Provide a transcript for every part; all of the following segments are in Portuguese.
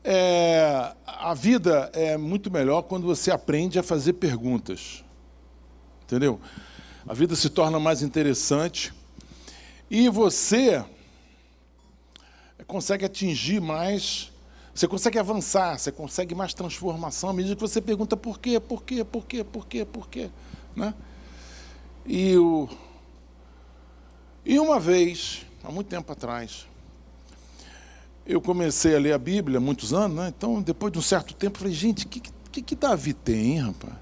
A vida é muito melhor quando você aprende a fazer perguntas. Entendeu? A vida se torna mais interessante e você consegue atingir mais, você consegue avançar, você consegue mais transformação à medida que você pergunta por quê, por quê, por quê, por quê, por quê, né? E uma vez, há muito tempo atrás, eu comecei a ler a Bíblia há muitos anos, né? Então, depois de um certo tempo, eu falei, gente, o que Davi tem, hein, rapaz?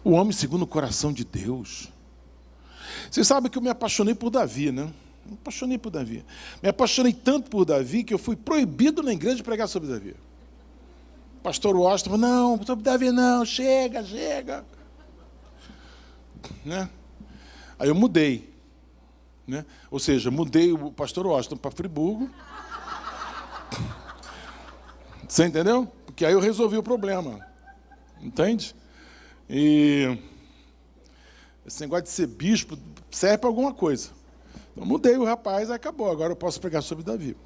O homem segundo o coração de Deus. Vocês sabem que eu me apaixonei por Davi, né? Me apaixonei por Davi. Me apaixonei tanto por Davi que eu fui proibido na igreja de pregar sobre Davi. O pastor Washington falou, não, sobre Davi não, chega. Né? Aí eu mudei. Né? Ou seja, mudei o pastor Washington para Friburgo. Você entendeu? Porque aí eu resolvi o problema. Entende? E esse negócio de ser bispo serve para alguma coisa. Então, mudei o rapaz, aí acabou. Agora eu posso pregar sobre Davi.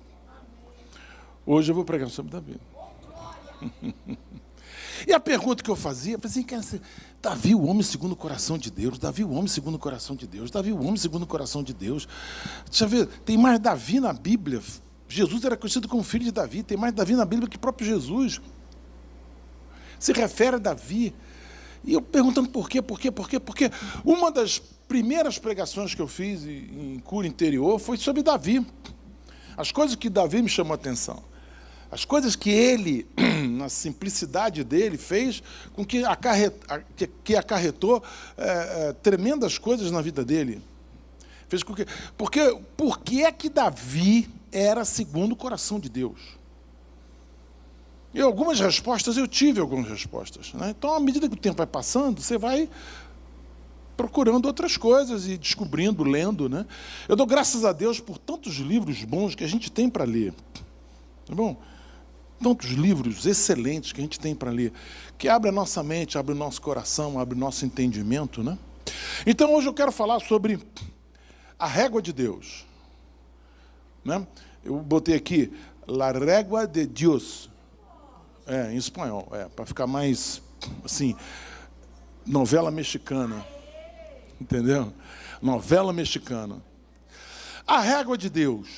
Hoje eu vou pregar sobre Davi. E a pergunta que eu fazia, Davi, o homem segundo o coração de Deus, Davi, o homem segundo o coração de Deus, Davi, o homem segundo o coração de Deus. Deixa eu ver, tem mais Davi na Bíblia. Jesus era conhecido como filho de Davi, tem mais Davi na Bíblia que o próprio Jesus. Se refere a Davi. E eu perguntando por quê? Uma das primeiras pregações que eu fiz em cura interior foi sobre Davi. As coisas que Davi me chamou a atenção. As coisas que ele, na simplicidade dele, fez com que acarretou tremendas coisas na vida dele. Fez com que, por que é que Davi era segundo o coração de Deus? E eu tive algumas respostas. Né? Então, à medida que o tempo vai passando, você vai procurando outras coisas e descobrindo, lendo. Né? Eu dou graças a Deus por tantos livros bons que a gente tem para ler. Tá bom? Tantos livros excelentes que a gente tem para ler, que abre a nossa mente, abre o nosso coração, abre o nosso entendimento. Né? Então, hoje eu quero falar sobre a régua de Deus. Né? Eu botei aqui, La Régua de Dios. Em espanhol, para ficar mais, assim, novela mexicana. Entendeu? Novela mexicana. A régua de Deus.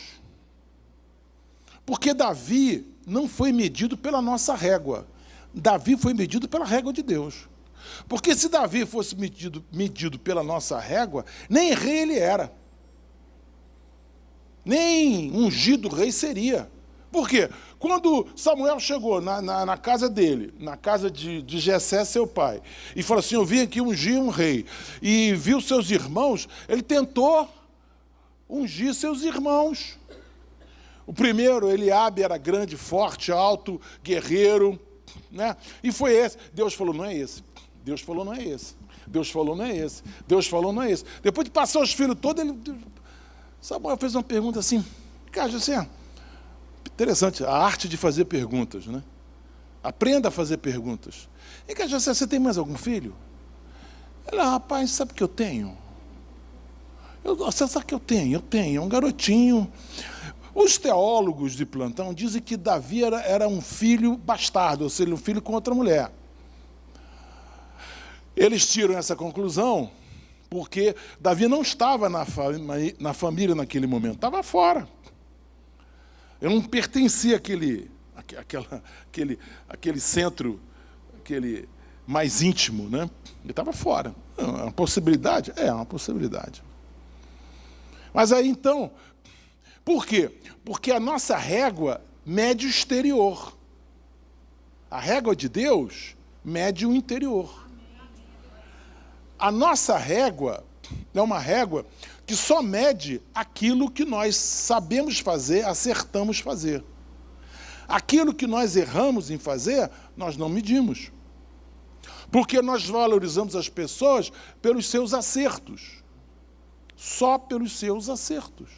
Porque Davi não foi medido pela nossa régua. Davi foi medido pela régua de Deus. Porque se Davi fosse medido pela nossa régua, nem rei ele era. Nem ungido rei seria. Por quê? Quando Samuel chegou na casa dele, na casa de Jessé, seu pai, e falou assim, eu vim aqui ungir um rei, e viu seus irmãos, ele tentou ungir seus irmãos. O primeiro, Eliabe, era grande, forte, alto, guerreiro, né? E foi esse. Deus falou, não é esse. Deus falou, não é esse. Deus falou, não é esse. Deus falou, não é esse. Depois de passar os filhos todos, Samuel fez uma pergunta assim, cara, Jessé, interessante, a arte de fazer perguntas, né? Aprenda a fazer perguntas. E que Jessé, você tem mais algum filho? Ela, rapaz, sabe o que eu tenho? Você sabe o que eu tenho? Eu tenho, é um garotinho. Os teólogos de plantão dizem que Davi era um filho bastardo, ou seja, um filho com outra mulher. Eles tiram essa conclusão porque Davi não estava na família naquele momento, estava fora. Ele não pertencia àquele centro, aquele mais íntimo, né? Ele estava fora. É uma possibilidade? É uma possibilidade. Mas aí, então, por quê? Porque a nossa régua mede o exterior. A régua de Deus mede o interior. A nossa régua é uma régua que só mede aquilo que nós sabemos fazer, acertamos fazer. Aquilo que nós erramos em fazer, nós não medimos. Porque nós valorizamos as pessoas pelos seus acertos. Só pelos seus acertos.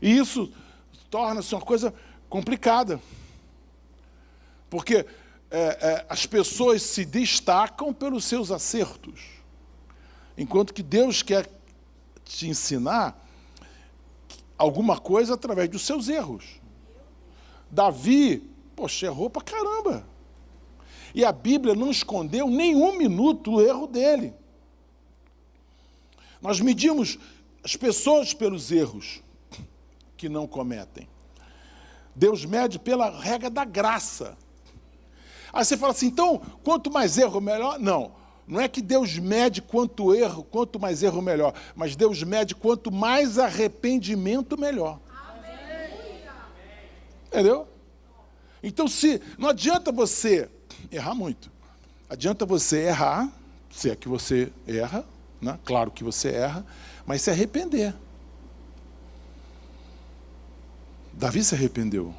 E isso torna-se uma coisa complicada. Porque as pessoas se destacam pelos seus acertos. Enquanto que Deus quer te ensinar alguma coisa através dos seus erros. Davi Poxa, errou pra caramba. E a Bíblia não escondeu nem um minuto o erro dele. Nós medimos as pessoas pelos erros que não cometem. Deus mede pela regra da graça. Aí você fala assim, então, quanto mais erro, melhor? Não, não é que Deus mede quanto mais erro, melhor. Mas Deus mede quanto mais arrependimento, melhor. Entendeu? Então, não adianta você errar muito. Adianta você errar, se é que você erra, né? Claro que você erra, mas se arrepender. Davi se arrependeu.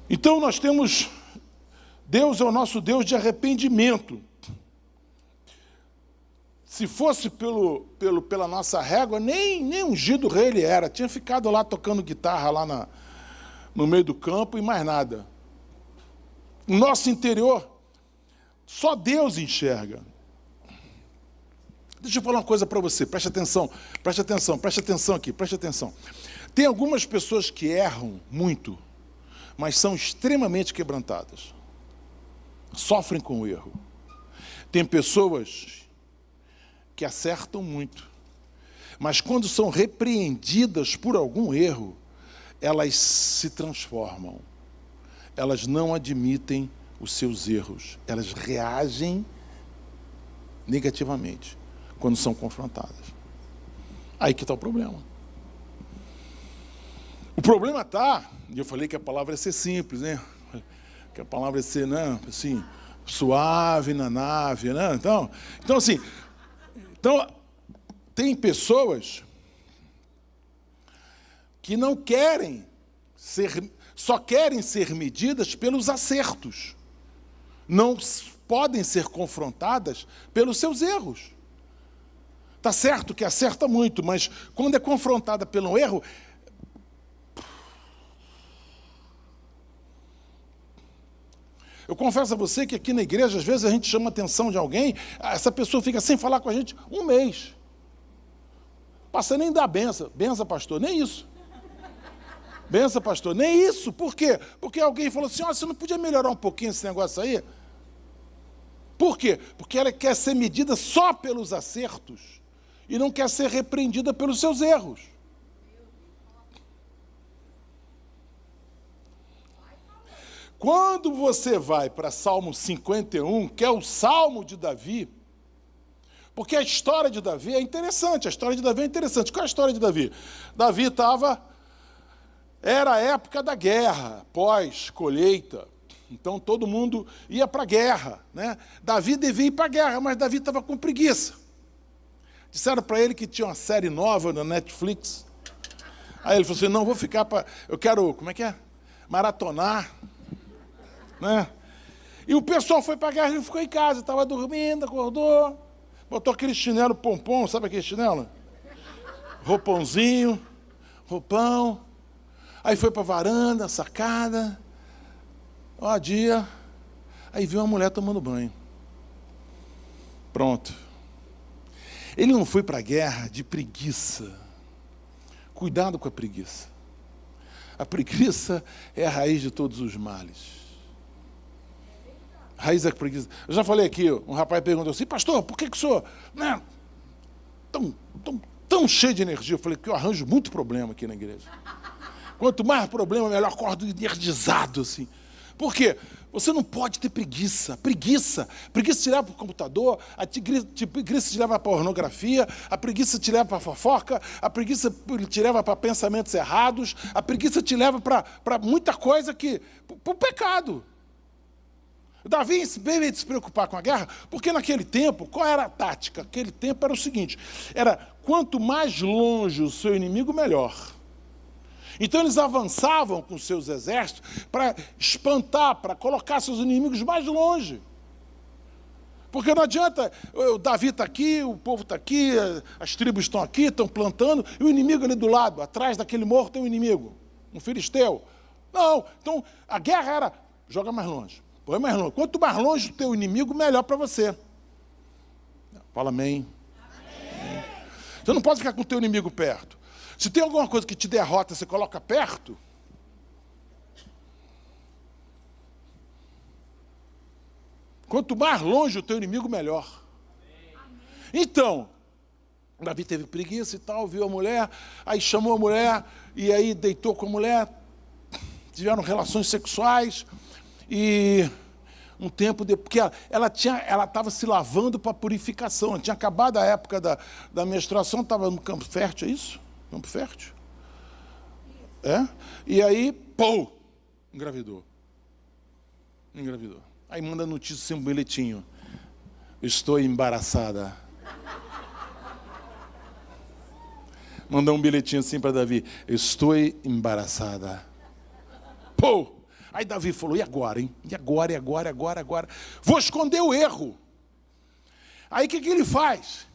Então nós temos, Deus é o nosso Deus de arrependimento. Se fosse pela nossa régua, nem ungido rei ele era. Tinha ficado lá tocando guitarra lá no meio do campo e mais nada. O nosso interior, só Deus enxerga. Deixa eu falar uma coisa para você, preste atenção aqui, preste atenção. Tem algumas pessoas que erram muito, mas são extremamente quebrantadas. Sofrem com o erro. Tem pessoas que acertam muito, mas quando são repreendidas por algum erro, elas se transformam. Elas não admitem os seus erros. Elas reagem negativamente quando são confrontadas. Aí que está o problema. O problema está, e eu falei que a palavra é ser simples, né? Que a palavra é ser, né, assim, suave na nave, né? Então assim, tem pessoas que não querem só querem ser medidas pelos acertos. Não podem ser confrontadas pelos seus erros. Está certo que acerta muito, mas quando é confrontada pelo erro, eu confesso a você que aqui na igreja, às vezes a gente chama a atenção de alguém, essa pessoa fica sem falar com a gente um mês. Passa nem dar benção. Benção, pastor, nem isso. Benção, pastor, nem isso. Por quê? Porque alguém falou assim, você não podia melhorar um pouquinho esse negócio aí? Por quê? Porque ela quer ser medida só pelos acertos e não quer ser repreendida pelos seus erros. Quando você vai para Salmo 51, que é o Salmo de Davi, porque a história de Davi é interessante, Qual é a história de Davi? Davi era a época da guerra, pós-colheita, então todo mundo ia para a guerra, né? Davi devia ir para a guerra, mas Davi estava com preguiça. Disseram para ele que tinha uma série nova na Netflix. Aí ele falou assim, não, vou ficar eu quero, maratonar. Né? E o pessoal foi para a guerra, ele ficou em casa, estava dormindo, acordou, botou aquele chinelo pompom, sabe aquele chinelo? Roupão. Aí foi para a varanda, sacada, dia, aí viu uma mulher tomando banho. Pronto. Ele não foi para a guerra de preguiça. Cuidado com a preguiça. A preguiça é a raiz de todos os males. Raiz da preguiça. Eu já falei aqui, um rapaz perguntou assim, pastor, por que o senhor tão cheio de energia? Eu falei que eu arranjo muito problema aqui na igreja. Quanto mais problema, melhor acordo energizado, assim. Por quê? Você não pode ter preguiça. Preguiça te leva para o computador, a preguiça te leva para a pornografia, a preguiça te leva para a fofoca, a preguiça te leva para pensamentos errados, a preguiça te leva para muita coisa para o pecado. Davi veio se preocupar com a guerra, porque naquele tempo, qual era a tática? Aquele tempo era o seguinte, quanto mais longe o seu inimigo, melhor. Então eles avançavam com seus exércitos para espantar, para colocar seus inimigos mais longe. Porque não adianta, o Davi está aqui, o povo está aqui, as tribos estão aqui, estão plantando, e o inimigo ali do lado, atrás daquele morro tem um inimigo, um filisteu. Não, então a guerra era, joga mais longe, põe mais longe. Quanto mais longe o teu inimigo, melhor para você. Fala amém. Amém. Você não pode ficar com o teu inimigo perto. Se tem alguma coisa que te derrota, você coloca perto, Quanto mais longe o teu inimigo, melhor. Então, Davi teve preguiça e tal, viu a mulher, aí chamou a mulher, e aí deitou com a mulher, tiveram relações sexuais, e um tempo depois, porque ela estava se lavando para purificação, tinha acabado a época da menstruação, estava no campo fértil, é isso? Campo fértil? É? E aí, pô, engravidou. Aí manda notícia sem um bilhetinho. Estou embaraçada. Mandou um bilhetinho assim para Davi. Estou embaraçada. Pô! Aí Davi falou, e agora, hein? E agora? Vou esconder o erro. Aí o que ele faz?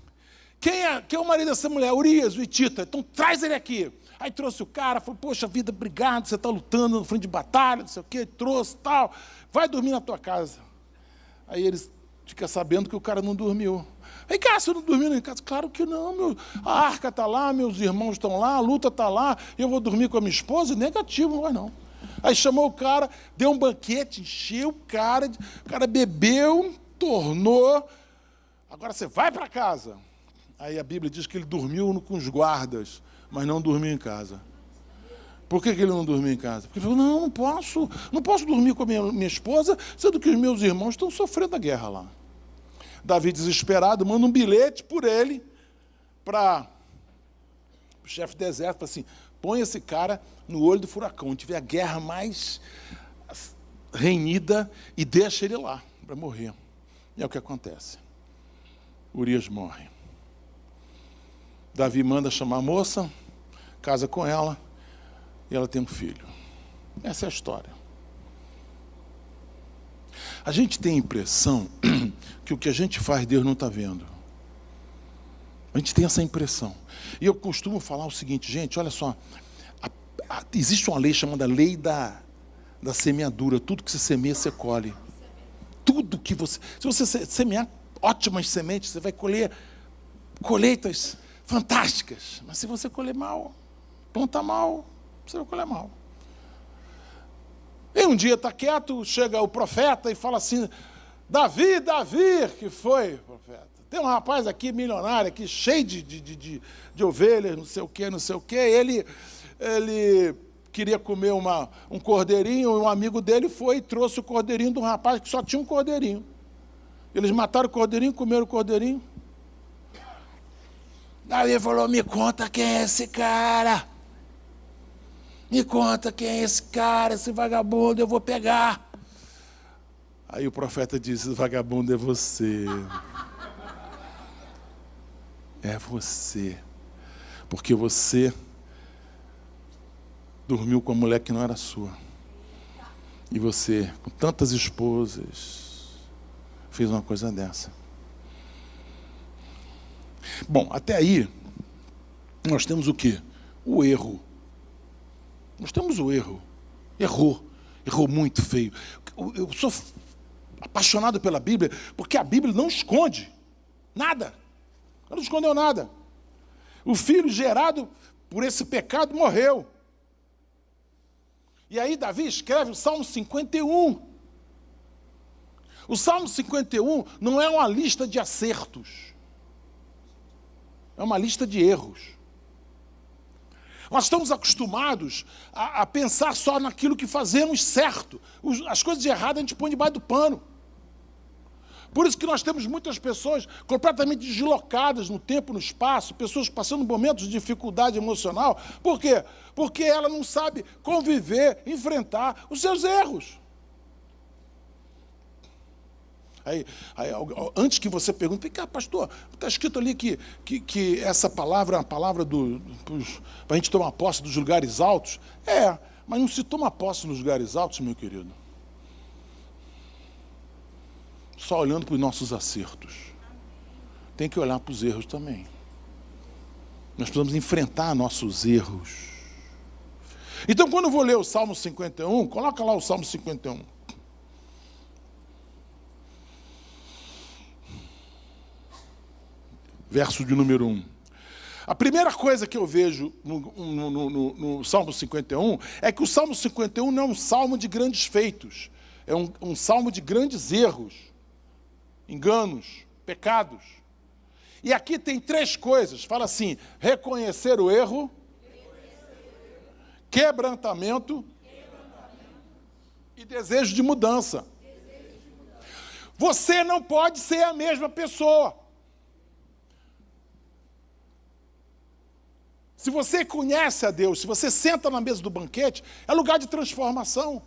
Quem é o marido dessa mulher? Urias, o hitita. Então traz ele aqui. Aí trouxe o cara, falou, poxa vida, obrigado, você está lutando no frente de batalha, não sei o quê, trouxe tal. Vai dormir na tua casa. Aí eles ficam sabendo que o cara não dormiu. Aí, cara, você não dormiu em casa? Claro que não, a arca está lá, meus irmãos estão lá, a luta está lá, eu vou dormir com a minha esposa? Negativo, não vai não. Aí chamou o cara, deu um banquete, encheu o cara bebeu, tornou. Agora você vai para casa. Aí a Bíblia diz que ele dormiu com os guardas, mas não dormiu em casa. Por que ele não dormiu em casa? Porque ele falou, não posso dormir com a minha esposa, sendo que os meus irmãos estão sofrendo a guerra lá. Davi, desesperado, manda um bilhete por ele para o chefe do exército, assim, põe esse cara no olho do furacão, onde tiver a guerra mais renhida, e deixa ele lá, para morrer. E é o que acontece. Urias morre. Davi manda chamar a moça, casa com ela, e ela tem um filho. Essa é a história. A gente tem a impressão que o que a gente faz, Deus não está vendo. A gente tem essa impressão. E eu costumo falar o seguinte, gente, olha só, existe uma lei chamada lei da semeadura. Tudo que você semeia, você colhe. Tudo que você... Se você semear ótimas sementes, você vai colher colheitas fantásticas. Mas se você colher mal, plantar mal, você vai colher mal. E um dia está quieto, chega o profeta e fala assim, Davi, que foi, profeta? Tem um rapaz aqui, milionário, aqui, cheio de ovelhas, não sei o quê. Ele queria comer um cordeirinho, e um amigo dele foi e trouxe o cordeirinho de um rapaz que só tinha um cordeirinho. Eles mataram o cordeirinho, comeram o cordeirinho. Davi falou, me conta quem é esse cara. Me conta quem é esse cara, esse vagabundo, eu vou pegar. Aí o profeta disse, vagabundo é você. É você. Porque você dormiu com a mulher que não era sua. E você, com tantas esposas, fez uma coisa dessa. Bom, até aí, nós temos o quê? O erro. Nós temos o erro. Errou muito feio. Eu sou apaixonado pela Bíblia, porque a Bíblia não esconde nada. Ela não escondeu nada. O filho gerado por esse pecado morreu. E aí Davi escreve o Salmo 51. O Salmo 51 não é uma lista de acertos. É uma lista de erros. Nós estamos acostumados a pensar só naquilo que fazemos certo. As coisas de errado a gente põe debaixo do pano. Por isso que nós temos muitas pessoas completamente deslocadas no tempo, no espaço, pessoas passando momentos de dificuldade emocional. Por quê? Porque ela não sabe conviver, enfrentar os seus erros. Aí, antes que você pergunte, pastor, está escrito ali que essa palavra é uma palavra para a gente tomar posse dos lugares altos. É, mas não se toma posse nos lugares altos, meu querido. Só olhando para os nossos acertos. Tem que olhar para os erros também. Nós precisamos enfrentar nossos erros. Então, quando eu vou ler o Salmo 51, coloca lá o Salmo 51. Verso de número 1. A primeira coisa que eu vejo no Salmo 51 é que o Salmo 51 não é um salmo de grandes feitos. É um salmo de grandes erros. enganos, pecados. E aqui tem 3 coisas. Fala assim: reconhecer o erro, quebrantamento e desejo de mudança. Você não pode ser a mesma pessoa. Se você conhece a Deus, se você senta na mesa do banquete, é lugar de transformação.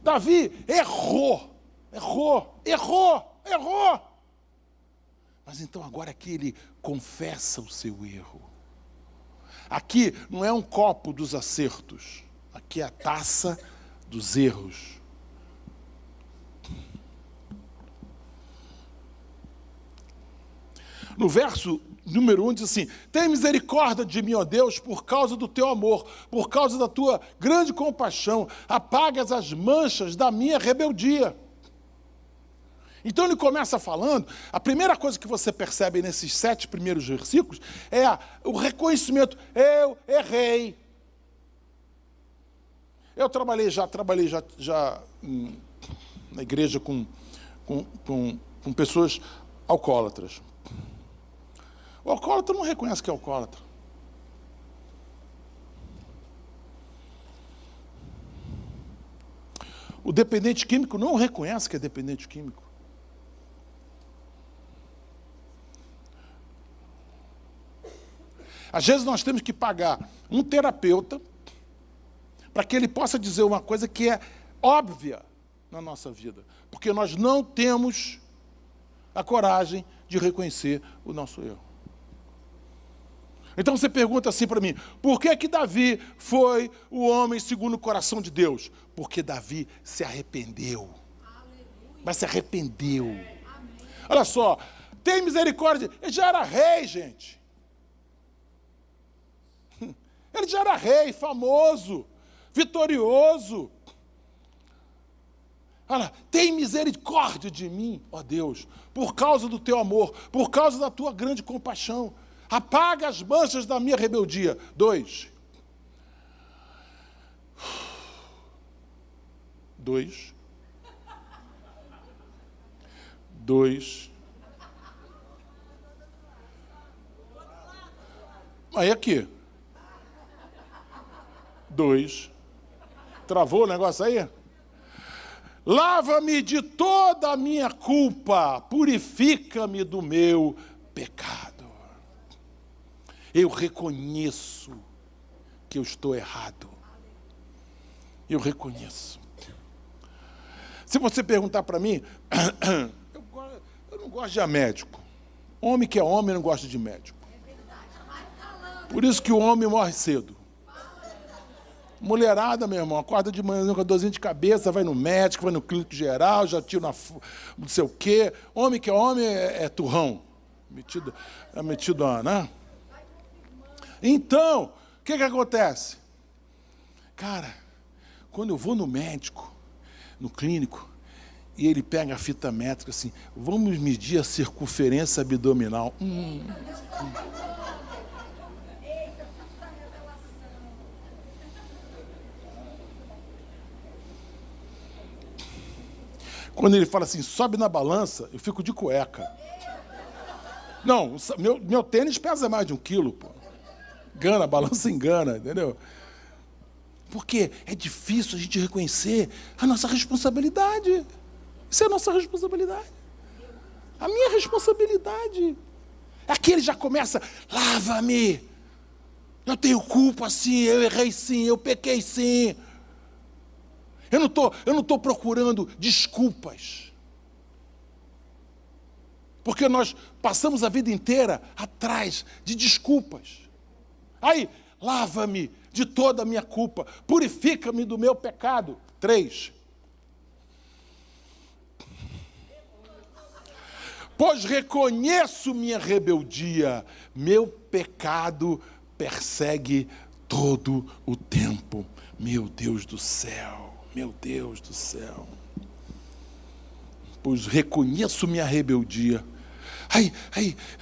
Davi errou. Mas então agora aqui ele confessa o seu erro. Aqui não é um copo dos acertos, aqui é a taça dos erros. No verso número 1 diz assim: tem misericórdia de mim, ó Deus, por causa do teu amor, por causa da tua grande compaixão, apagas as manchas da minha rebeldia. Então ele começa falando, a primeira coisa que você percebe nesses 7 primeiros versículos é o reconhecimento: eu errei. Eu trabalhei já na igreja com pessoas alcoólatras. O alcoólatra não reconhece que é alcoólatra. O dependente químico não reconhece que é dependente químico. Às vezes nós temos que pagar um terapeuta para que ele possa dizer uma coisa que é óbvia na nossa vida, porque nós não temos a coragem de reconhecer o nosso erro. Então você pergunta assim para mim: por que Davi foi o homem segundo o coração de Deus? Porque Davi se arrependeu. Mas se arrependeu. Olha só, tem misericórdia. Ele já era rei, gente. Ele já era rei, famoso, vitorioso. Olha, tem misericórdia de mim, ó Deus, por causa do teu amor, por causa da tua grande compaixão. Apaga as manchas da minha rebeldia. 2. Aí aqui. 2. Travou o negócio aí? Lava-me de toda a minha culpa, purifica-me do meu pecado. Eu reconheço que eu estou errado. Eu reconheço. Se você perguntar para mim, eu não gosto de médico. Homem que é homem não gosta de médico. Por isso que o homem morre cedo. Mulherada, meu irmão, acorda de manhã com a dorzinha de cabeça, vai no médico, vai no clínico geral, já tira não sei o quê. Homem que é homem é turrão. Metido a, né? Então, o que acontece? Cara, quando eu vou no médico, no clínico, e ele pega a fita métrica assim: vamos medir a circunferência abdominal. Quando ele fala assim, sobe na balança, eu fico de cueca. Não, meu tênis pesa mais de 1 quilo, pô. Engana, a balança engana, entendeu? Porque é difícil a gente reconhecer a nossa responsabilidade. Isso é a nossa responsabilidade. A minha responsabilidade. Aqui ele já começa: lava-me. Eu tenho culpa sim, eu errei sim, eu pequei sim. Eu não estou procurando desculpas. Porque nós passamos a vida inteira atrás de desculpas. Aí, lava-me de toda a minha culpa, purifica-me do meu pecado. 3. Pois reconheço minha rebeldia, meu pecado persegue todo o tempo. Meu Deus do céu, meu Deus do céu. Pois reconheço minha rebeldia.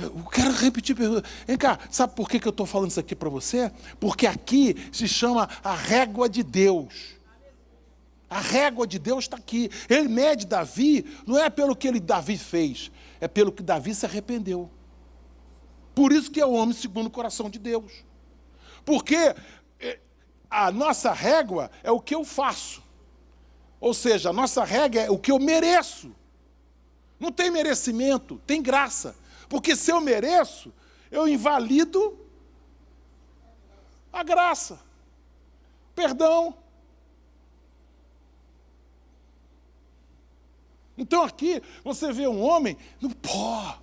Eu quero repetir a pergunta. Vem cá, sabe por que eu estou falando isso aqui para você? Porque aqui se chama a régua de Deus. A régua de Deus está aqui. Ele mede Davi, não é pelo que Davi fez, é pelo que Davi se arrependeu. Por isso que é o homem segundo o coração de Deus. Porque a nossa régua é o que eu faço. Ou seja, a nossa régua é o que eu mereço. Não tem merecimento, tem graça. Porque se eu mereço, eu invalido a graça. Perdão. Então aqui você vê um homem no pó,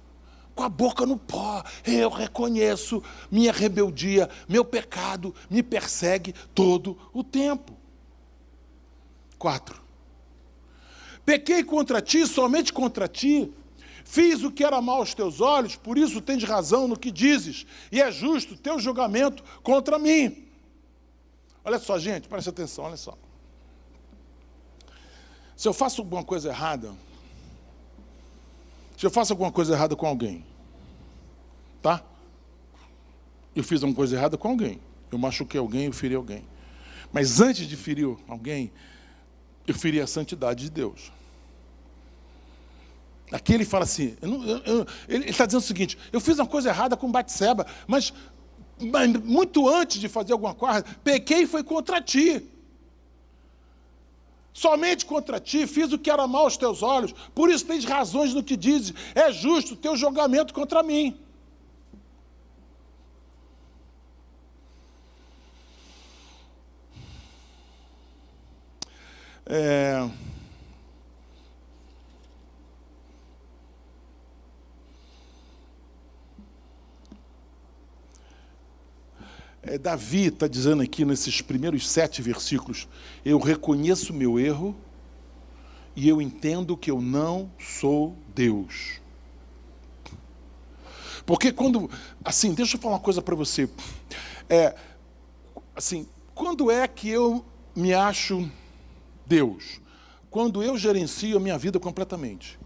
com a boca no pó. Eu reconheço minha rebeldia, meu pecado me persegue todo o tempo. 4. Pequei contra ti, somente contra ti. Fiz o que era mal aos teus olhos, por isso tens razão no que dizes, e é justo teu julgamento contra mim. Olha só, gente, preste atenção, olha só. Se eu faço alguma coisa errada, com alguém, tá? Eu fiz alguma coisa errada com alguém, eu machuquei alguém, eu feri alguém. Mas antes de ferir alguém, eu feri a santidade de Deus. Aqui ele fala assim, ele está dizendo o seguinte, eu fiz uma coisa errada com Batseba, mas muito antes de fazer alguma coisa, pequei e foi contra ti. Somente contra ti, fiz o que era mal aos teus olhos, por isso tens razões no que dizes, é justo o teu julgamento contra mim. Davi está dizendo aqui nesses primeiros 7 versículos, eu reconheço meu erro e eu entendo que eu não sou Deus. Porque quando, assim, deixa eu falar uma coisa para você, assim, quando é que eu me acho Deus? Quando eu gerencio a minha vida completamente,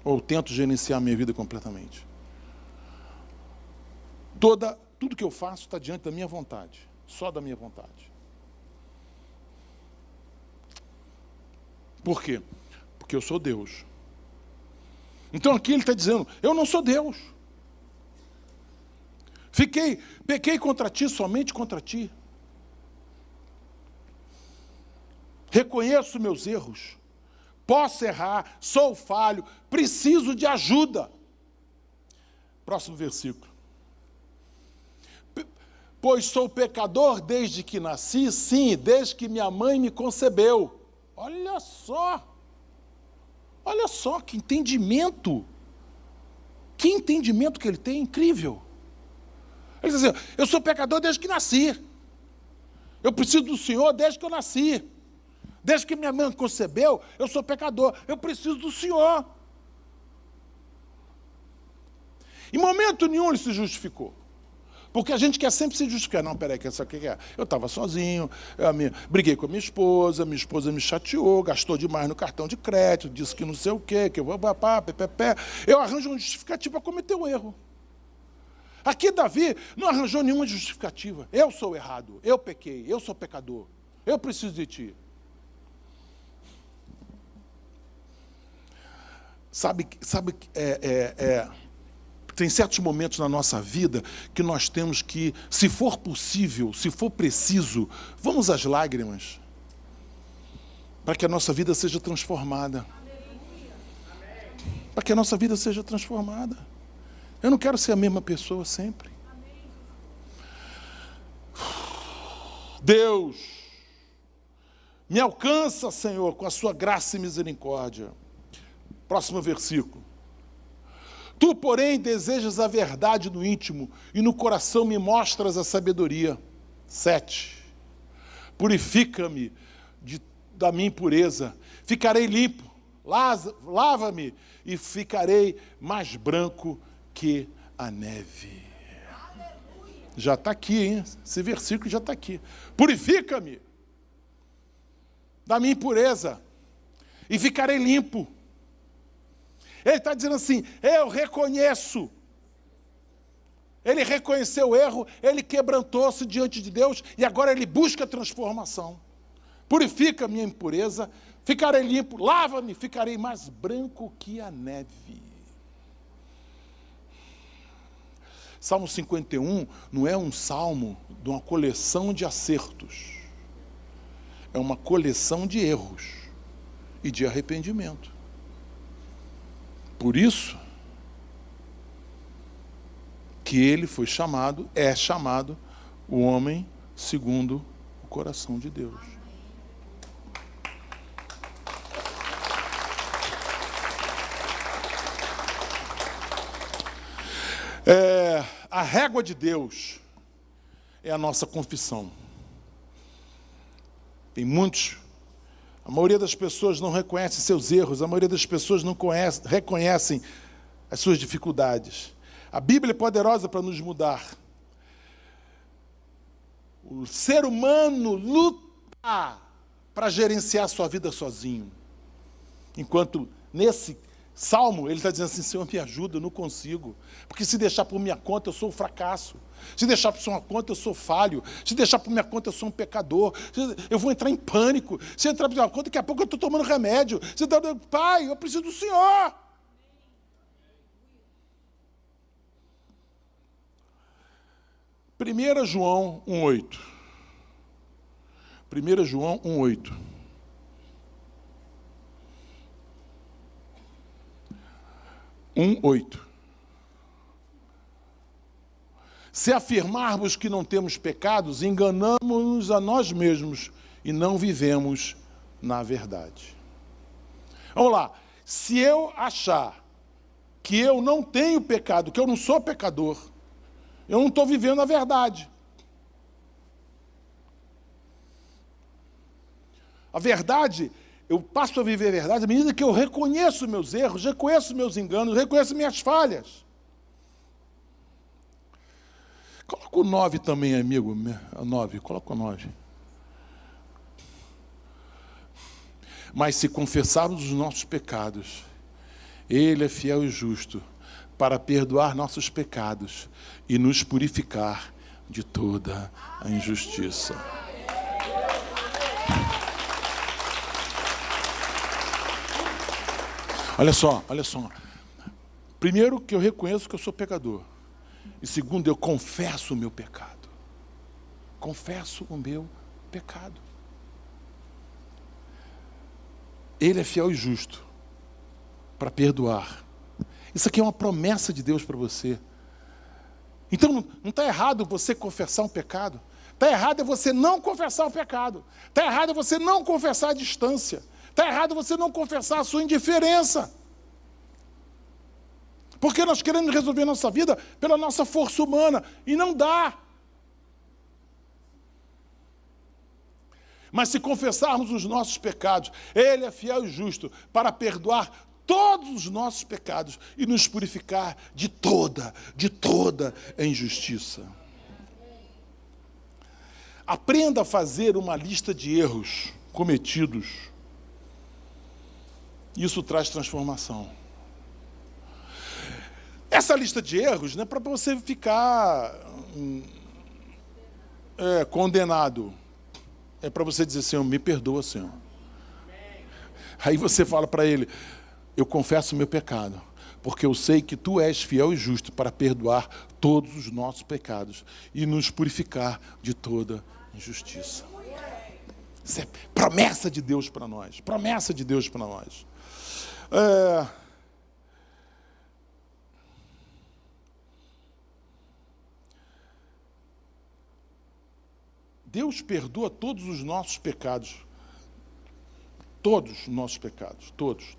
ou tento gerenciar a minha vida completamente. Tudo que eu faço está diante da minha vontade, só da minha vontade. Por quê? Porque eu sou Deus. Então aqui ele está dizendo, eu não sou Deus. Pequei contra ti, somente contra ti. Reconheço meus erros. Posso errar, sou falho, preciso de ajuda. Próximo versículo. Pois sou pecador desde que nasci, sim, desde que minha mãe me concebeu. Olha só que entendimento. Que entendimento que ele tem, incrível. Ele diz assim, eu sou pecador desde que nasci. Eu preciso do Senhor desde que eu nasci. Desde que minha mãe me concebeu, eu sou pecador. Eu preciso do Senhor. Em momento nenhum ele se justificou. Porque a gente quer sempre se justificar. Não, peraí, o que é? Eu estava sozinho, briguei com a minha esposa me chateou, gastou demais no cartão de crédito, disse que não sei o quê, que eu vou papá, pepepé. Eu arranjo uma justificativa para cometer um erro. Aqui Davi não arranjou nenhuma justificativa. Eu sou errado, eu pequei, eu sou pecador, eu preciso de ti. Tem certos momentos na nossa vida que nós temos que, se for possível, se for preciso, vamos às lágrimas, para que a nossa vida seja transformada. Para que a nossa vida seja transformada. Eu não quero ser a mesma pessoa sempre. Deus, me alcança, Senhor, com a sua graça e misericórdia. Próximo versículo. Tu, porém, desejas a verdade no íntimo, e no coração me mostras a sabedoria. 7. Purifica-me da minha impureza, ficarei limpo, lava-me, e ficarei mais branco que a neve. Já está aqui, hein? Esse versículo já está aqui. Purifica-me da minha impureza, e ficarei limpo. Ele está dizendo assim, eu reconheço. Ele reconheceu o erro, ele quebrantou-se diante de Deus e agora ele busca transformação. purifica a minha impureza, ficarei limpo, lava-me, ficarei mais branco que a neve. Salmo 51 não é um salmo de uma coleção de acertos. É uma coleção de erros e de arrependimento. Por isso que ele foi chamado, é chamado, o homem segundo o coração de Deus. A régua de Deus é a nossa confissão. Tem muitos, a maioria das pessoas não reconhece seus erros, a maioria das pessoas não reconhecem as suas dificuldades. A Bíblia é poderosa para nos mudar. O ser humano luta para gerenciar a sua vida sozinho. Enquanto nesse Salmo, ele está dizendo assim, Senhor, me ajuda, eu não consigo. Porque se deixar por minha conta, eu sou um fracasso. Se deixar por sua conta, eu sou falho. Se deixar por minha conta, eu sou um pecador. Eu vou entrar em pânico. Se entrar por minha conta, daqui a pouco eu estou tomando remédio. Pai, eu preciso do Senhor. Primeira João 1,8. 1 João 1,8. 1,8. Se afirmarmos que não temos pecados, enganamos-nos a nós mesmos e não vivemos na verdade. Vamos lá. Se eu achar que eu não tenho pecado, que eu não sou pecador, eu não estou vivendo a verdade. A verdade, eu passo a viver a verdade à medida que eu reconheço meus erros, reconheço meus enganos, reconheço minhas falhas. Coloca o 9 também, amigo. 9, coloca o 9. Mas se confessarmos os nossos pecados, Ele é fiel e justo para perdoar nossos pecados e nos purificar de toda a injustiça. Olha só. Primeiro, que eu reconheço que eu sou pecador. E segundo, eu confesso o meu pecado. Confesso o meu pecado. Ele é fiel e justo para perdoar. Isso aqui é uma promessa de Deus para você. Então, não está errado você confessar um pecado. Está errado é você não confessar o pecado. Está errado é você não confessar a distância. Está errado você não confessar a sua indiferença. Porque nós queremos resolver nossa vida pela nossa força humana. E não dá. Mas se confessarmos os nossos pecados, Ele é fiel e justo para perdoar todos os nossos pecados e nos purificar de toda injustiça. Aprenda a fazer uma lista de erros cometidos. Isso traz transformação. Essa lista de erros não é para você ficar condenado. É para você dizer, Senhor, me perdoa, Senhor. Aí você fala para Ele, eu confesso o meu pecado, porque eu sei que Tu és fiel e justo para perdoar todos os nossos pecados e nos purificar de toda injustiça. Isso é promessa de Deus para nós. Promessa de Deus para nós. Deus perdoa todos os nossos pecados. Todos os nossos pecados. Todos.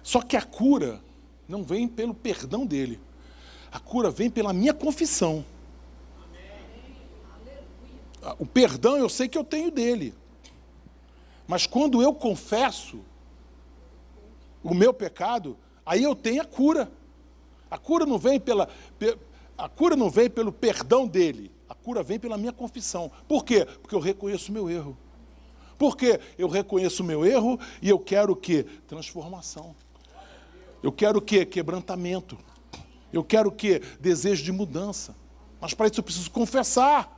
Só que a cura não vem pelo perdão dele. A cura vem pela minha confissão. O perdão eu sei que eu tenho dele. Mas quando eu confesso o meu pecado, aí eu tenho a cura. A cura não vem pelo perdão dele. A cura vem pela minha confissão. Por quê? Porque eu reconheço o meu erro. Porque eu reconheço o meu erro e eu quero o quê? Transformação. Eu quero o quê? Quebrantamento. Eu quero o quê? Desejo de mudança. Mas para isso eu preciso confessar.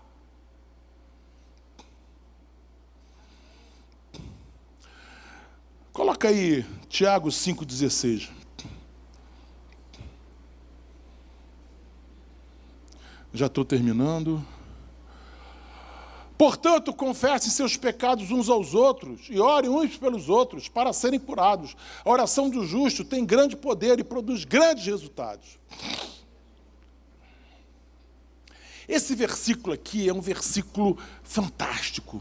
Coloca aí Tiago 5,16. Já estou terminando. Portanto, confessem seus pecados uns aos outros e orem uns pelos outros para serem curados. A oração do justo tem grande poder e produz grandes resultados. Esse versículo aqui é um versículo fantástico.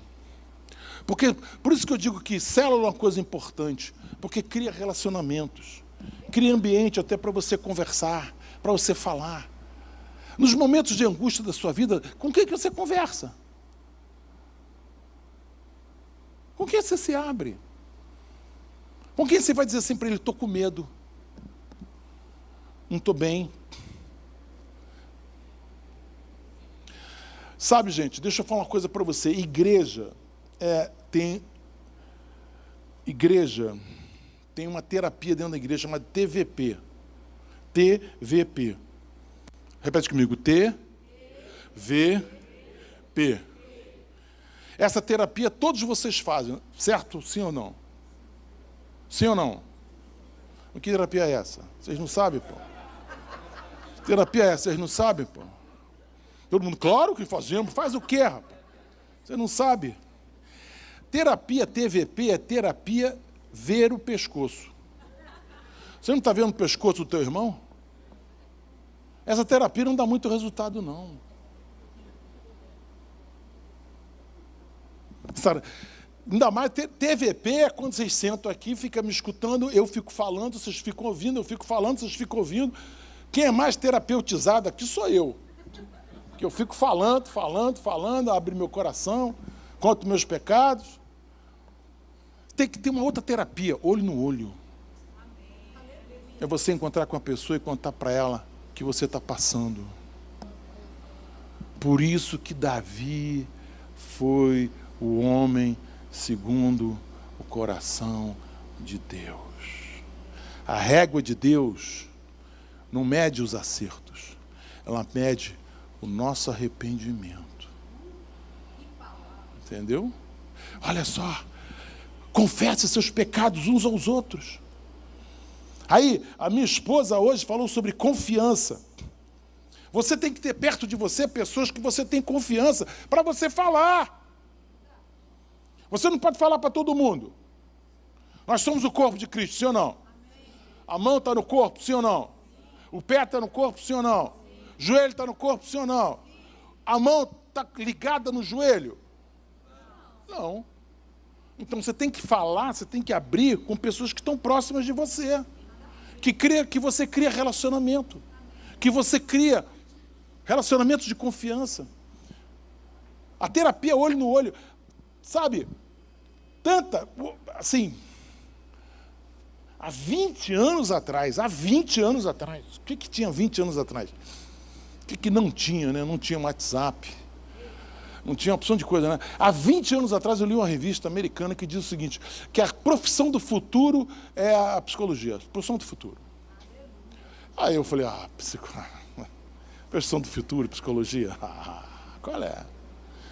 Por isso que eu digo que célula é uma coisa importante, porque cria relacionamentos, cria ambiente até para você conversar, para você falar. Nos momentos de angústia da sua vida, com quem que você conversa? Com quem você se abre? Com quem você vai dizer assim para ele, estou com medo, não estou bem. Sabe, gente, deixa eu falar uma coisa para você. Igreja tem uma terapia dentro da igreja chamada TVP. TVP. Repete comigo. TVP. Essa terapia todos vocês fazem, certo? Sim ou não? Sim ou não? Que terapia é essa? Vocês não sabem, pô? Que terapia é essa? Vocês não sabem, pô? Todo mundo, claro que fazemos. Faz o quê, rapaz? Você não sabe? Terapia TVP é terapia ver o pescoço. Você não está vendo o pescoço do teu irmão? Essa terapia não dá muito resultado, não. Sabe? Ainda mais, TVP é quando vocês sentam aqui, ficam me escutando, eu fico falando, vocês ficam ouvindo, eu fico falando, vocês ficam ouvindo. Quem é mais terapeutizado aqui sou eu. Que eu fico falando, abro meu coração, conto meus pecados. Tem que ter uma outra terapia, olho no olho. É você encontrar com a pessoa e contar para ela que você está passando. Por isso que Davi foi o homem segundo o coração de Deus. A régua de Deus não mede os acertos, ela mede o nosso arrependimento. Entendeu? Olha só, confesse seus pecados uns aos outros. Aí, a minha esposa hoje falou sobre confiança. Você tem que ter perto de você pessoas que você tem confiança para você falar. Você não pode falar para todo mundo. Nós somos o corpo de Cristo, sim ou não? A mão está no corpo, sim ou não? O pé está no corpo, sim ou não? O joelho está no corpo, sim ou não? A mão está ligada no joelho? Não. Então você tem que falar, você tem que abrir com pessoas que estão próximas de você. Que você cria relacionamento. Que você cria relacionamentos de confiança. A terapia olho no olho. Sabe, há 20 anos atrás, o que tinha 20 anos atrás? O que não tinha, né? Não tinha WhatsApp, não tinha opção de coisa, né? Há 20 anos atrás eu li uma revista americana que diz o seguinte, que a profissão do futuro é a psicologia, a profissão do futuro. Aí eu falei, profissão do futuro, psicologia, qual é?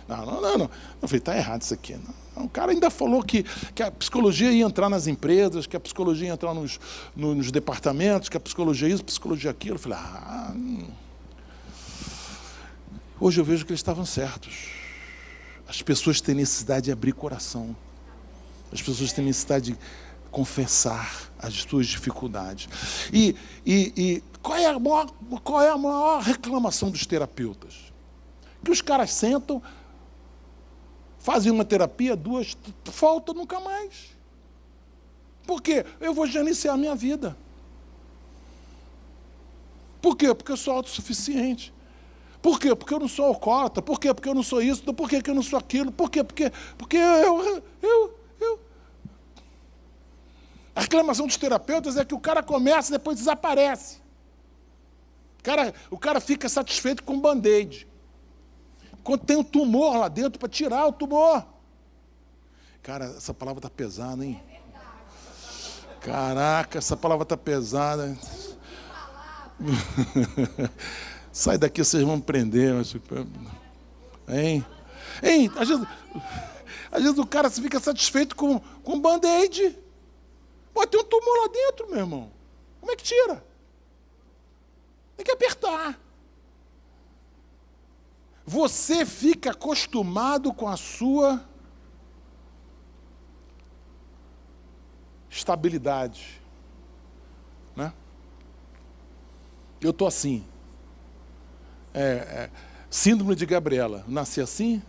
Não. Eu falei, está errado isso aqui. Não. O cara ainda falou que a psicologia ia entrar nas empresas, que a psicologia ia entrar nos departamentos, que a psicologia isso, psicologia aquilo. Eu falei, Hoje eu vejo que eles estavam certos. As pessoas têm necessidade de abrir coração. As pessoas têm necessidade de confessar as suas dificuldades. E qual é a maior reclamação dos terapeutas? Que os caras sentam, fazem uma terapia, duas, falta nunca mais. Por quê? Eu vou gerenciar a minha vida. Por quê? Porque eu sou autossuficiente. Por quê? Porque eu não sou alcoólatra. Por quê? Porque eu não sou isso. Por quê? Porque eu não sou aquilo. Por quê? Porque eu... A reclamação dos terapeutas é que o cara começa e depois desaparece. O cara fica satisfeito com band-aid. Quando tem um tumor lá dentro, para tirar o tumor. Cara, essa palavra está pesada, hein? Caraca, essa palavra está pesada. Sai daqui, vocês vão me prender. Hein? Às vezes o cara fica satisfeito com band-aid. Pô, tem um tumor lá dentro, meu irmão. Como é que tira? Tem que apertar. Você fica acostumado com a sua estabilidade, né? Eu estou assim. Síndrome de Gabriela. Nasci assim,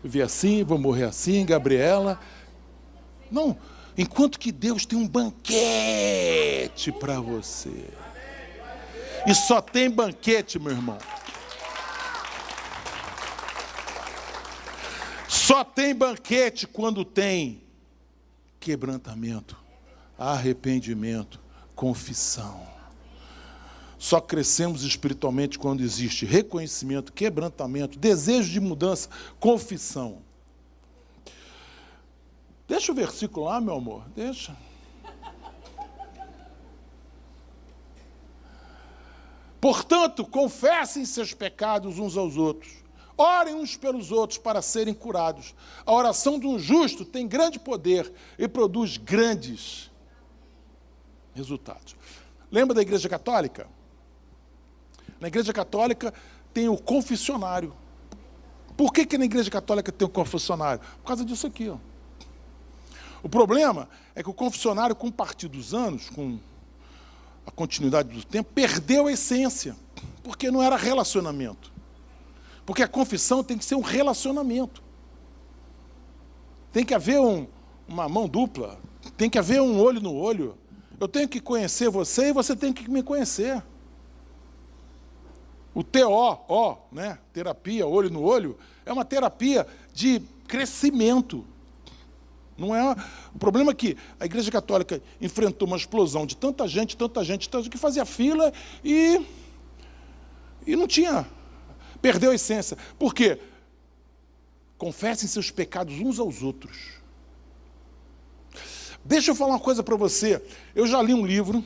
vivi assim, vou morrer assim, Gabriela. Não, enquanto que Deus tem um banquete para você. E só tem banquete, meu irmão. Só tem banquete quando tem quebrantamento, arrependimento, confissão. Só crescemos espiritualmente quando existe reconhecimento, quebrantamento, desejo de mudança, confissão. Deixa o versículo lá, meu amor, deixa. Portanto, confessem seus pecados uns aos outros. Orem uns pelos outros para serem curados. A oração de um justo tem grande poder e produz grandes resultados. Lembra da Igreja Católica? Na Igreja Católica tem o confessionário. Por que na Igreja Católica tem o confessionário? Por causa disso aqui, ó. O problema é que o confessionário, com o partir dos anos, com a continuidade do tempo, perdeu a essência, porque não era relacionamento. Porque a confissão tem que ser um relacionamento. Tem que haver uma mão dupla, tem que haver um olho no olho. Eu tenho que conhecer você e você tem que me conhecer. O TO, né, terapia, olho no olho, é uma terapia de crescimento. Não é. O problema é que a Igreja Católica enfrentou uma explosão de tanta gente, que fazia fila e não tinha. Perdeu a essência. Por quê? Confessem seus pecados uns aos outros. Deixa eu falar uma coisa para você. Eu já li um livro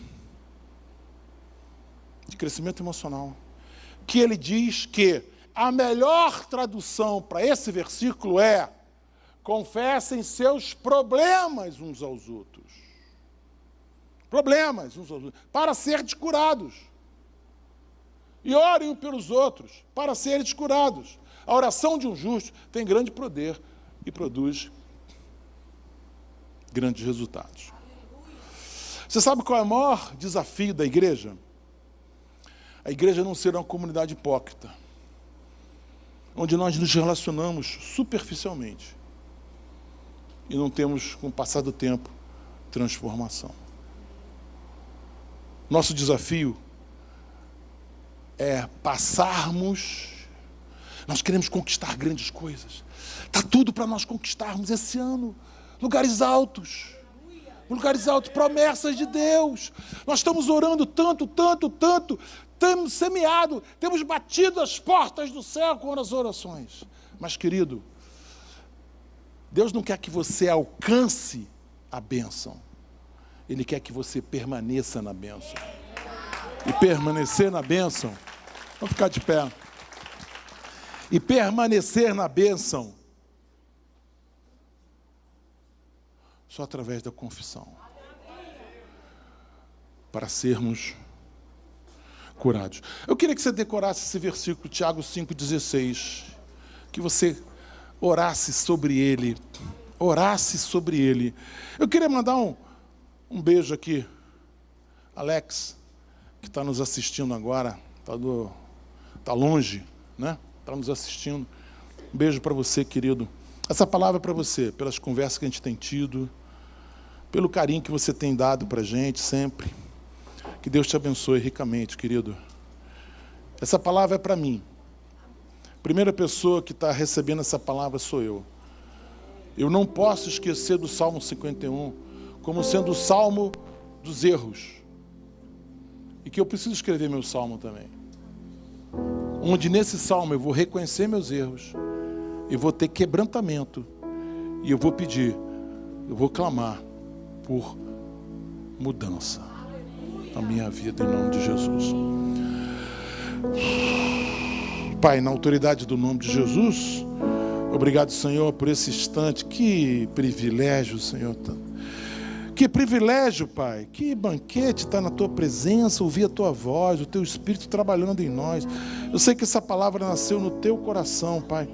de crescimento emocional, que ele diz que a melhor tradução para esse versículo é: confessem seus problemas uns aos outros. Problemas uns aos outros, para serem curados. E orem uns pelos outros, para serem curados. A oração de um justo tem grande poder e produz grandes resultados. Você sabe qual é o maior desafio da igreja? A igreja não ser uma comunidade hipócrita, onde nós nos relacionamos superficialmente e não temos, com o passar do tempo, transformação. Nosso desafio é passarmos. Nós queremos conquistar grandes coisas. Está tudo para nós conquistarmos esse ano. Lugares altos. Lugares altos, promessas de Deus. Nós estamos orando tanto. Temos semeado, temos batido as portas do céu com as orações. Mas, querido, Deus não quer que você alcance a bênção. Ele quer que você permaneça na bênção. E permanecer na bênção, vamos ficar de pé. E permanecer na bênção só através da confissão. Para sermos curados. Eu queria que você decorasse esse versículo, Tiago 5,16. Que você orasse sobre ele. Orasse sobre ele. Eu queria mandar um beijo aqui. Alex, que está nos assistindo agora. Está longe, né? Está nos assistindo. Um beijo para você, querido. Essa palavra é para você, pelas conversas que a gente tem tido, pelo carinho que você tem dado para a gente sempre. Que Deus te abençoe ricamente, querido. Essa palavra é para mim. A primeira pessoa que está recebendo essa palavra sou eu. Eu não posso esquecer do Salmo 51 como sendo o salmo dos erros. E que eu preciso escrever meu salmo também. Onde nesse salmo eu vou reconhecer meus erros, eu vou ter quebrantamento, e eu vou pedir, eu vou clamar por mudança na minha vida, em nome de Jesus. Pai, na autoridade do nome de Jesus, obrigado, Senhor, por esse instante. Que privilégio, Senhor. Que privilégio, Pai, que banquete estar na Tua presença, ouvir a Tua voz, o Teu Espírito trabalhando em nós. Eu sei que essa palavra nasceu no Teu coração, Pai.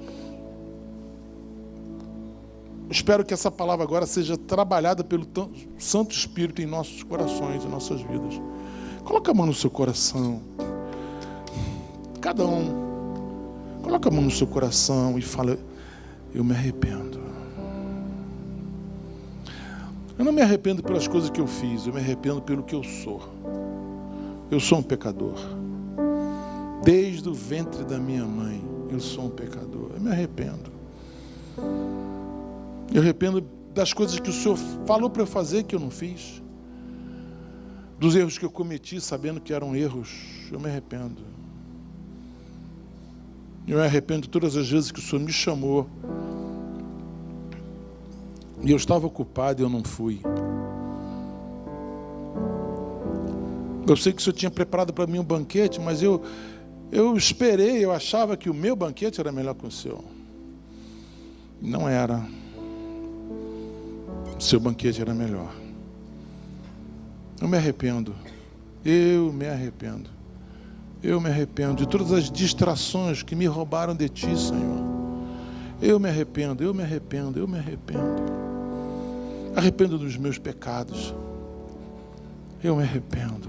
Espero que essa palavra agora seja trabalhada pelo Santo Espírito em nossos corações, em nossas vidas. Coloca a mão no seu coração. Cada um. Coloca a mão no seu coração e fala: eu me arrependo. Eu não me arrependo pelas coisas que eu fiz, eu me arrependo pelo que eu sou. Eu sou um pecador. Desde o ventre da minha mãe, eu sou um pecador. Eu me arrependo. Eu arrependo das coisas que o Senhor falou para eu fazer que eu não fiz. Dos erros que eu cometi sabendo que eram erros. Eu me arrependo. Eu me arrependo de todas as vezes que o Senhor me chamou e eu estava ocupado e eu não fui. Eu sei que o Senhor tinha preparado para mim um banquete, mas eu esperei, eu achava que o meu banquete era melhor que o seu. Não era. O seu banquete era melhor. Eu me arrependo. Eu me arrependo. Eu me arrependo de todas as distrações que me roubaram de Ti, Senhor. Eu me arrependo, eu me arrependo, eu me arrependo. Arrependo dos meus pecados. Eu me arrependo.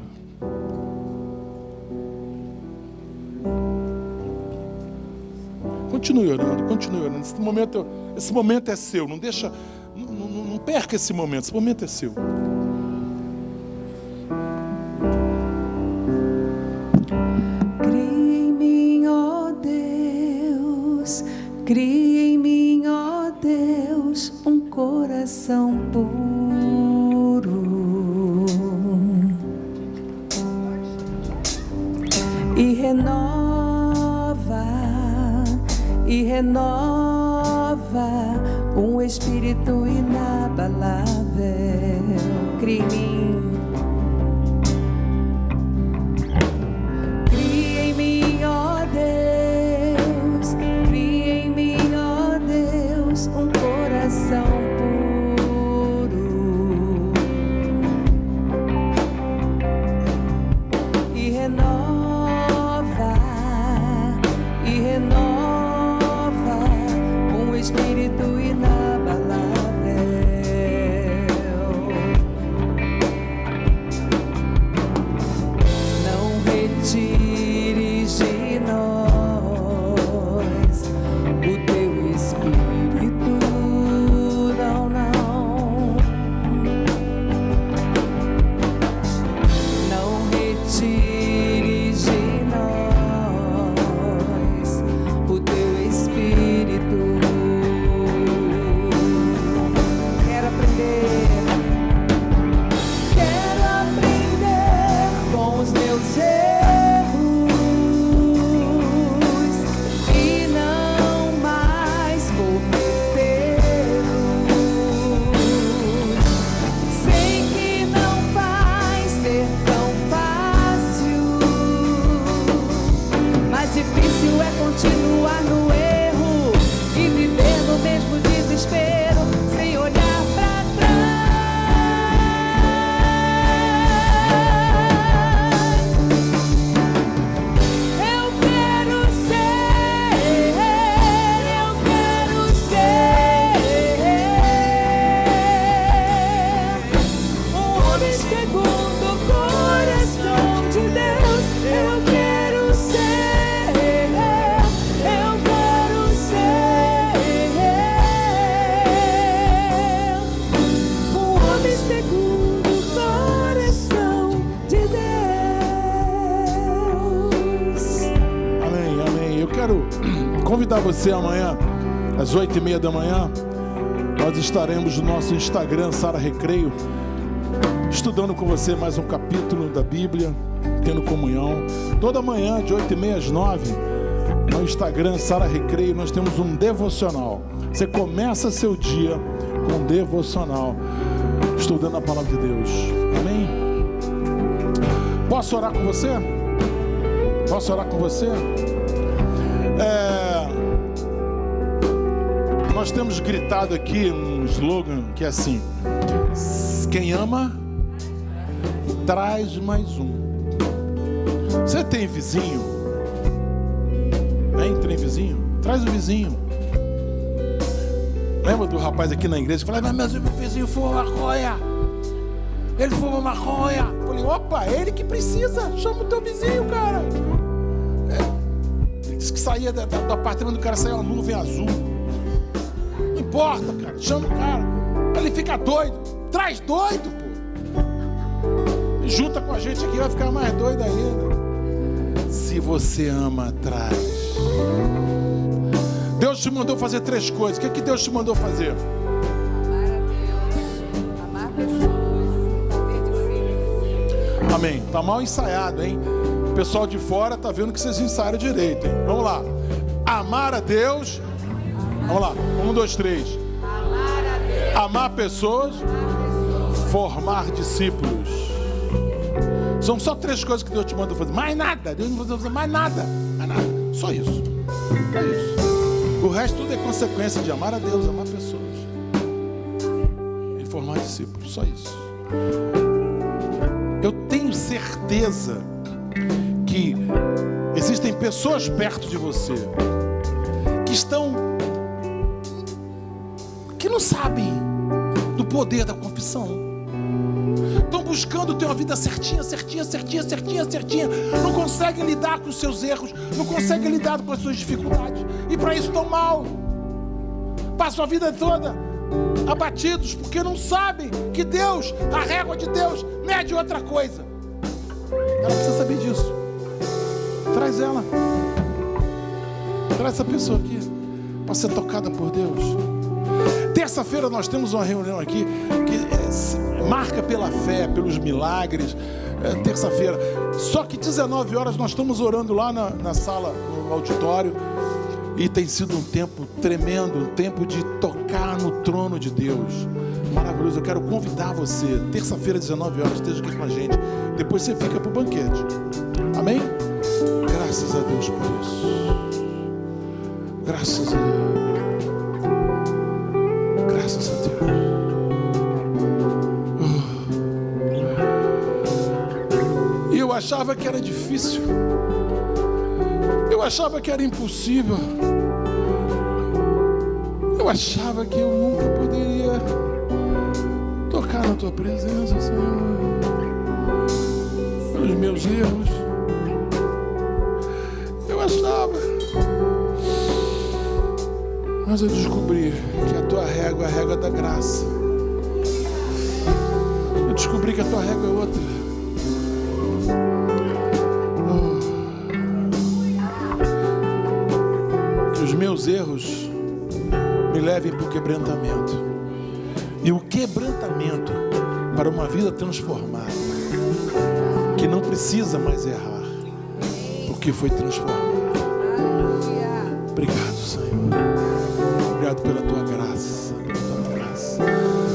Continue orando, continue orando. Esse momento é seu. Não deixa, não perca esse momento. Esse momento é seu. Cria em mim, ó Deus. Cria em mim, ó Deus, um coração puro e renova um espírito inabalável. Cria em mim. Cria em mim, ó Deus. Cria em mim, ó Deus, um coração puro e renova um espírito inabalável. Não retires de nós o teu espírito, não, não. Não retires de nós o teu espírito. Quero aprender com os meus erros e não mais cometê-los. Sei que não vai ser tão fácil, mas difícil é continuar no erro e viver no mesmo desespero, sem olhar pra trás. Eu quero ser um homem segundo o coração de Deus. Eu quero ser um homem segundo o coração de Deus. Amém, amém. Eu quero convidar você amanhã, às 8h30 da manhã. Nós estaremos no nosso Instagram, Sara Recreio, estudando com você mais um capítulo da Bíblia, tendo comunhão. Toda manhã, de 8h30 às 9h, no Instagram, Sara Recreio, nós temos um devocional. Você começa seu dia com um devocional, estudando a palavra de Deus. Amém? Posso orar com você? Posso orar com você? Nós temos gritado aqui um slogan que é assim: Mas quem ama, traz mais um. Você tem vizinho? Tem vizinho? Traz o vizinho. Lembra do rapaz aqui na igreja que falava, mas meu vizinho fuma maconha. Ele fuma maconha. Eu falei, opa, ele que precisa. Chama o teu vizinho, cara. Ele disse que saía do apartamento do cara, saía uma nuvem azul. Não importa, cara. Chama o cara. Ele fica doido. Traz doido, pô. E junta com a gente aqui, vai ficar mais doido ainda. Se você ama, traz. Deus te mandou fazer 3 coisas. O que Deus te mandou fazer? Amar a Deus, amar pessoas, fazer discípulos. Amém. Tá mal ensaiado, hein? O pessoal de fora tá vendo que vocês ensaiaram direito, hein? Vamos lá. Amar a Deus. Vamos lá. 1, 2, 3. Amar a Deus. Amar pessoas. Formar discípulos. São só 3 coisas que Deus te mandou fazer. Mais nada. Deus não mandou fazer mais nada. Mais nada. Só isso. É isso. O resto tudo é consequência de amar a Deus, amar pessoas. E formar discípulos. Só isso. Eu tenho certeza que existem pessoas perto de você que não sabem do poder da confissão. Estão buscando ter uma vida certinha. Não conseguem lidar com os seus erros, não conseguem lidar com as suas dificuldades. E para isso estão mal. Passam a vida toda abatidos, porque não sabem que Deus, a régua de Deus, mede outra coisa. Ela precisa saber disso. Traz ela. Traz essa pessoa aqui para ser tocada por Deus. Terça-feira nós temos uma reunião aqui que marca pela fé, pelos milagres. Terça-feira. Só que 19 horas nós estamos orando lá na sala, no auditório. E tem sido um tempo tremendo, um tempo de tocar no trono de Deus. Maravilhoso. Eu quero convidar você. Terça-feira, 19 horas, esteja aqui com a gente. Depois você fica para o banquete. Amém? Graças a Deus por isso. Graças a Deus. Graças a Deus. E eu achava que era difícil. Eu achava que era impossível. Eu achava que eu nunca poderia tocar na tua presença, Senhor. Pelos meus erros. Eu achava. Mas eu descobri que a tua régua é a régua da graça. Eu descobri que a tua régua é outra. Que os meus erros me levem para o quebrantamento. E o quebrantamento para uma vida transformada. Que não precisa mais errar. Porque foi transformada. Obrigado, Senhor. Obrigado pela tua graça,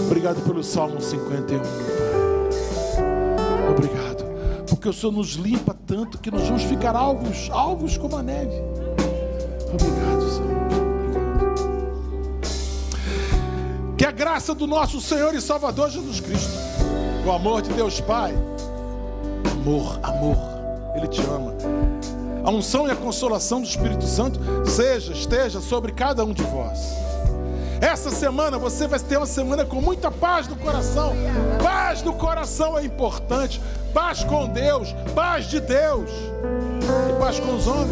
Obrigado pelo Salmo 51, Pai. Obrigado, porque o Senhor nos limpa tanto que nós vamos ficar alvos como a neve. Obrigado, Senhor. Obrigado. Que a graça do nosso Senhor e Salvador Jesus Cristo, o amor de Deus Pai, amor, Ele te ama. A unção e a consolação do Espírito Santo esteja sobre cada um de vós. Essa semana você vai ter uma semana com muita paz no coração. Paz no coração é importante. Paz com Deus, paz de Deus e paz com os homens.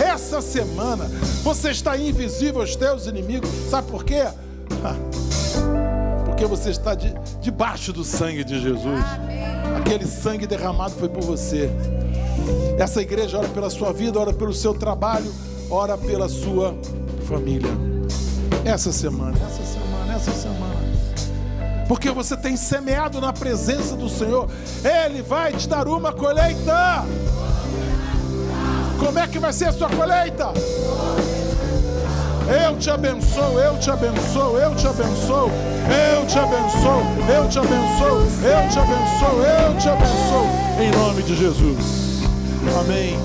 Essa semana você está invisível aos teus inimigos. Sabe por quê? Porque você está debaixo do sangue de Jesus. Aquele sangue derramado foi por você. Essa igreja ora pela sua vida, ora pelo seu trabalho, ora pela sua família. Essa semana. Porque você tem semeado na presença do Senhor. Ele vai te dar uma colheita. Como é que vai ser a sua colheita? Eu te abençoo, eu te abençoo, eu te abençoo, eu te abençoo, eu te abençoo, eu te abençoo, eu te abençoo, em nome de Jesus. Amém.